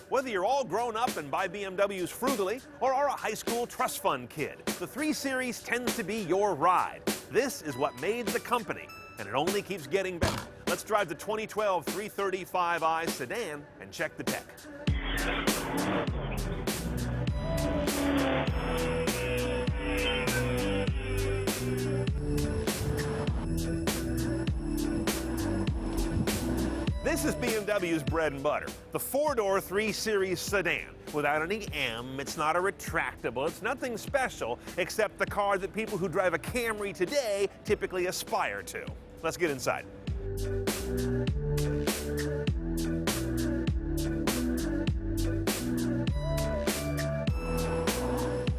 Whether you're all grown up and buy BMWs frugally or are a high school trust fund kid, the 3 Series tends to be your ride. This is what made the company, and it only keeps getting better. Let's drive the 2012 335i Sedan and check the tech. This is BMW's bread and butter, the 4-door 3 Series sedan. Without any M, it's not a retractable, it's nothing special except the car that people who drive a Camry today typically aspire to. Let's get inside.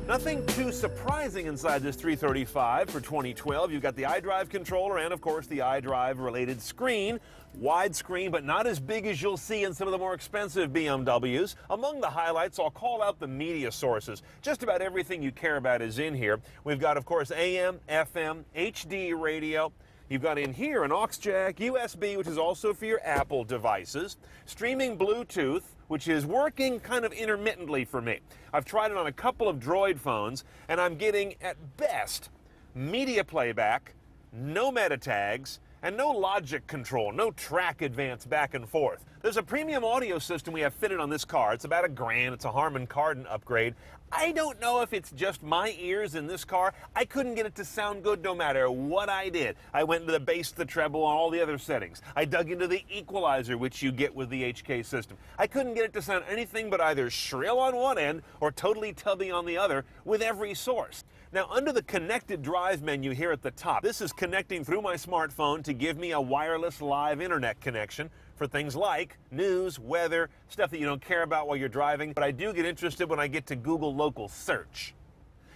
Nothing too surprising inside this 335 for 2012. You've got the iDrive controller and, of course, the iDrive-related screen. Widescreen, but not as big as you'll see in some of the more expensive BMWs. Among the highlights, I'll call out the media sources. Just about everything you care about is in here. We've got, of course, AM, FM, HD radio. You've got in here an aux jack, USB, which is also for your Apple devices, streaming Bluetooth, which is working kind of intermittently for me. I've tried it on a couple of Droid phones, and I'm getting, at best, media playback, no meta tags, and no logic control, no track advance back and forth. There's a premium audio system we have fitted on this car. It's about $1,000. It's a Harman Kardon upgrade. I don't know if it's just my ears in this car. I couldn't get it to sound good no matter what I did. I went into the bass, the treble, and all the other settings. I dug into the equalizer, which you get with the HK system. I couldn't get it to sound anything but either shrill on one end or totally tubby on the other with every source. Now, under the connected drive menu here at the top, this is connecting through my smartphone to give me a wireless live internet connection for things like news, weather, stuff that you don't care about while you're driving, but I do get interested when I get to Google local search.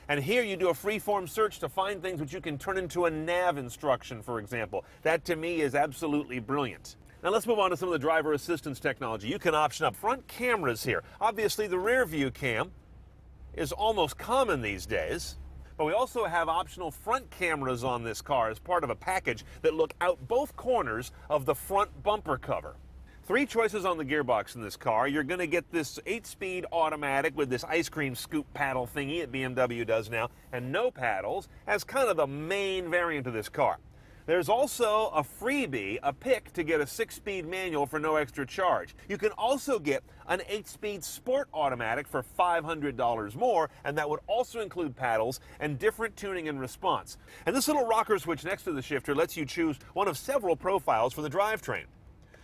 And here you do a free-form search to find things which you can turn into a nav instruction, for example. That, to me, is absolutely brilliant. Now let's move on to some of the driver assistance technology. You can option up front cameras here. Obviously, the rear view cam is almost common these days. But we also have optional front cameras on this car as part of a package that look out both corners of the front bumper cover. 3 choices on the gearbox in this car. You're going to get this 8-speed automatic with this ice cream scoop paddle thingy that BMW does now, and no paddles as kind of the main variant of this car. There's also a freebie, a pick, to get a 6-speed manual for no extra charge. You can also get an 8-speed sport automatic for $500 more, and that would also include paddles and different tuning and response. And this little rocker switch next to the shifter lets you choose one of several profiles for the drivetrain.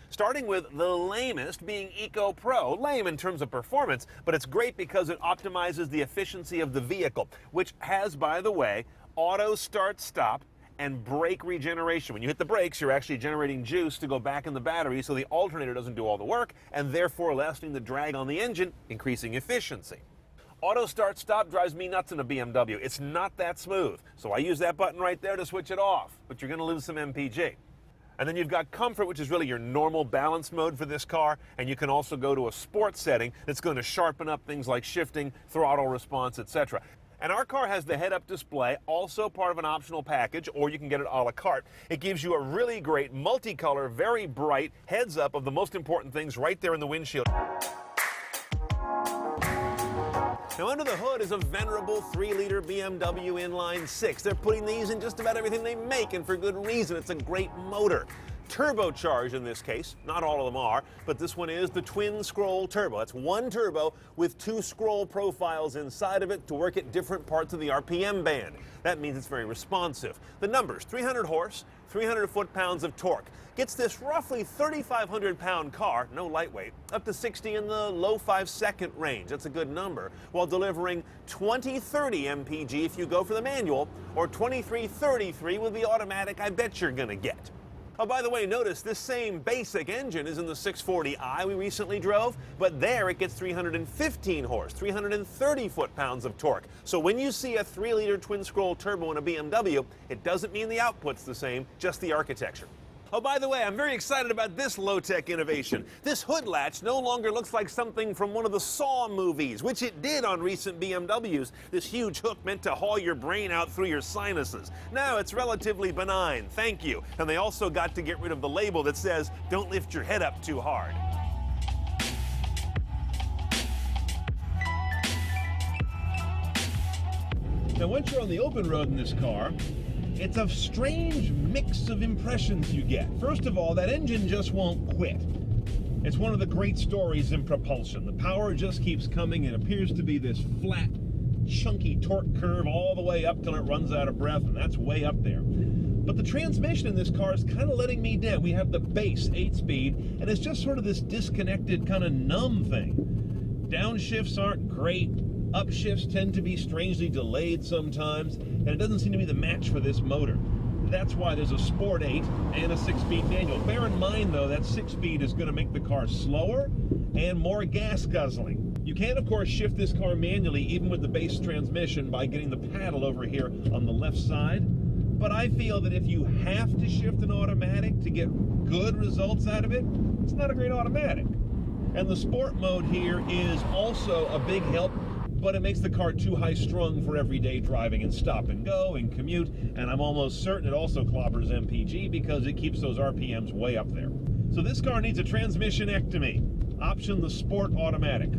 Starting with the lamest being Eco Pro. Lame in terms of performance, but it's great because it optimizes the efficiency of the vehicle, which has, by the way, auto start-stop and brake regeneration. When you hit the brakes, you're actually generating juice to go back in the battery so the alternator doesn't do all the work, and therefore lessening the drag on the engine, increasing efficiency. Auto start stop drives me nuts in a BMW. It's not that smooth, so I use that button right there to switch it off, but you're going to lose some MPG. And then you've got comfort, which is really your normal balance mode for this car, and you can also go to a sports setting that's going to sharpen up things like shifting, throttle response, etc. And our car has the head-up display, also part of an optional package, or you can get it a la carte. It gives you a really great multicolor, very bright heads-up of the most important things right there in the windshield. Now, under the hood is a venerable 3-liter BMW inline 6. They're putting these in just about everything they make, and for good reason. It's a great motor. Turbocharged in this case. Not all of them are, but this one is the twin scroll turbo. That's one turbo with 2 scroll profiles inside of it to work at different parts of the RPM band. That means it's very responsive. The numbers, 300 horse, 300 foot-pounds of torque. Gets this roughly 3,500-pound car, no lightweight, up to 60 in the low 5-second range. That's a good number, while delivering 2030 MPG if you go for the manual, or 2333 with the automatic I bet you're gonna get. Oh, by the way, notice this same basic engine is in the 640i we recently drove, but there it gets 315 horse, 330 foot-pounds of torque. So when you see a 3-liter twin-scroll turbo in a BMW, it doesn't mean the output's the same, just the architecture. Oh, by the way, I'm very excited about this low-tech innovation. This hood latch no longer looks like something from one of the Saw movies, which it did on recent BMWs. This huge hook meant to haul your brain out through your sinuses. Now it's relatively benign, thank you. And they also got to get rid of the label that says, "Don't lift your head up too hard." Now, once you're on the open road in this car, it's a strange mix of impressions you get. First of all, that engine just won't quit. It's one of the great stories in propulsion. The power just keeps coming. It appears to be this flat, chunky torque curve all the way up till it runs out of breath, and that's way up there. But the transmission in this car is kind of letting me down. We have the base 8-speed, and it's just sort of this disconnected, kind of numb thing. Downshifts aren't great. Upshifts tend to be strangely delayed sometimes, and it doesn't seem to be the match for this motor. That's why there's a Sport 8 and a 6-speed manual. Bear in mind, though, that 6-speed is going to make the car slower and more gas guzzling. You can, of course, shift this car manually, even with the base transmission, by getting the paddle over here on the left side. But I feel that if you have to shift an automatic to get good results out of it, it's not a great automatic. And the Sport mode here is also a big help, but it makes the car too high-strung for everyday driving and stop and go and commute, and I'm almost certain it also clobbers MPG because it keeps those RPMs way up there. So this car needs a transmission-ectomy. Option the Sport automatic.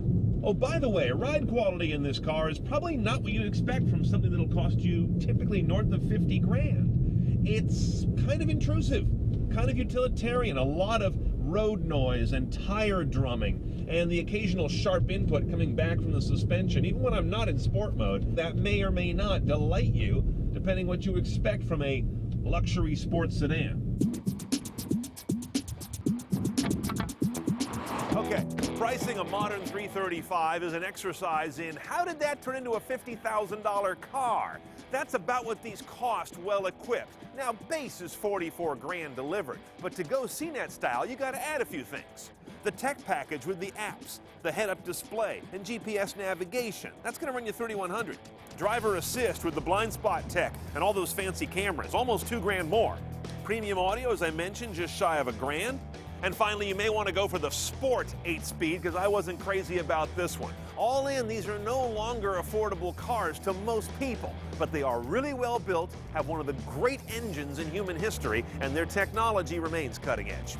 Oh, by the way, ride quality in this car is probably not what you'd expect from something that'll cost you typically north of 50 grand. It's kind of intrusive, kind of utilitarian, a lot of road noise and tire drumming and the occasional sharp input coming back from the suspension. Even when I'm not in sport mode, that may or may not delight you, depending what you expect from a luxury sports sedan. Okay, pricing a modern 335 is an exercise in how did that turn into a $50,000 car? That's about what these cost well equipped. Now, base is 44 grand delivered, but to go CNET style, you got to add a few things. The tech package with the apps, the head-up display, and GPS navigation. That's going to run you $3,100. Driver assist with the blind spot tech and all those fancy cameras, almost 2 grand more. Premium audio, as I mentioned, just shy of $1,000. And finally, you may want to go for the Sport 8-speed because I wasn't crazy about this one. All in, these are no longer affordable cars to most people, but they are really well built, have one of the great engines in human history, and their technology remains cutting edge.